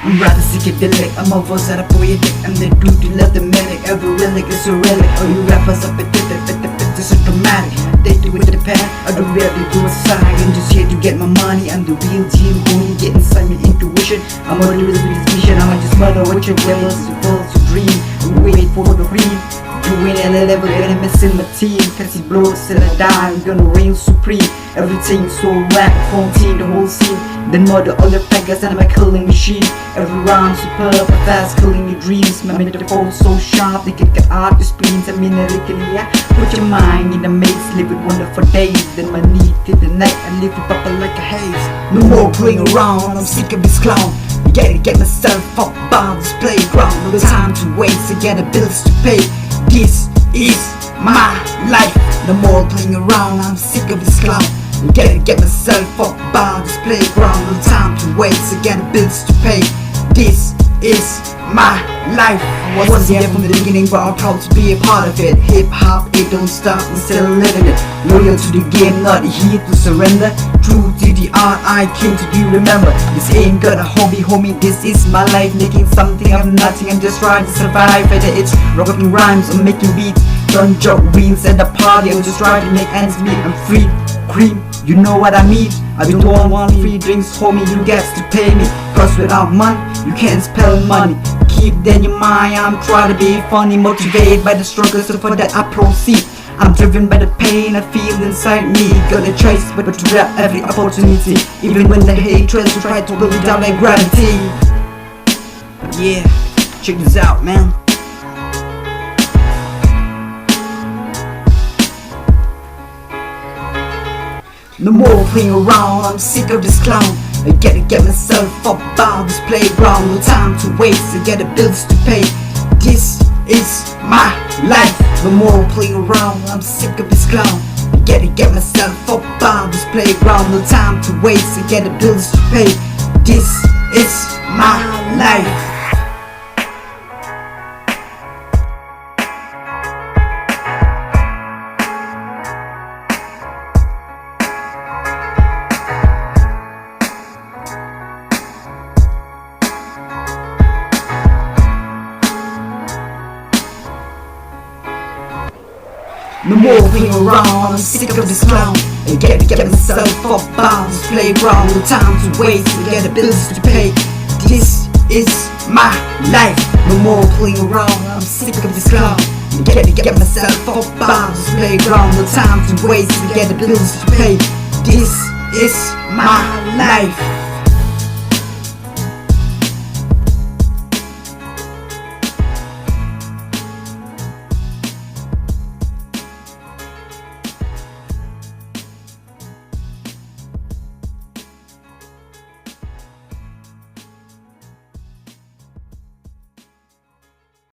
I'm rather psychedelic, I'm a verse that a poetic. I'm the dude who love the medic, every relic is a relic. All you rappers are pathetic, this is dramatic. They do it with the pen, I do rarely go aside. I'm just here to get my money, I'm the real team, only get inside my intuition. I'm a little bit vision, I'ma just murder what your wills, your dream. Wait for the real. Doing at a level that I'm missing my team. Cause he blows till I die, I'm gonna reign supreme. Everything so rap, quarantine the whole scene. Then murder all the packers and I'm a killing machine. Every rhyme superb, fast killing your dreams. My metaphor so sharp, they can get out the spleens. I mean, yeah. Put your mind in a maze, live with wonderful days. Then my knee to the neck, I live it up like a haze. No more playing around, I'm sick of this clown. Gotta get myself up on this playground. No time to waste, I got the bills to pay. This is my life. No more playing around, I'm sick of this clown. Gotta get myself up on this playground. No time to waste, I got the bills to pay. This is my life. I wasn't here from the beginning, but I'm proud to be a part of it. Hip hop, it don't stop, I'm still living it. Loyal to the game, not here to surrender. True to the art I came to do, remember. This ain't got a hobby, homie, this is my life. Making something out of nothing, I'm just trying to survive. Whether it's rocking rhymes or making beats, don't joke wheels at the party, I'm just trying to make ends meet. I'm free, cream, you know what I mean. I don't want free drinks, homie, you get to pay me. Cause without money, you can't spell money. Keep that in your mind, I'm trying to be funny. Motivated by the struggle, so for that I proceed. I'm driven by the pain I feel inside me. Got a choice but to grab every opportunity. Even when the hate tries to try to pull me down like gravity. Yeah, check this out, man. No more playing around, I'm sick of this clown. I gotta get myself up on this playground. No time to waste, I got the bills to pay. This is my life. No more playing around, I'm sick of this clown. I gotta get myself up on this playground. No time to waste, I got the bills to pay. This is my life. No more playing around, I'm sick of this clown. I gotta get myself up on this playground. No time to waste, I got the bills to pay. This is my life. No more playing around, I'm sick of this clown. I gotta get myself up on this playground. No time to waste, I got the bills to pay. This is my life.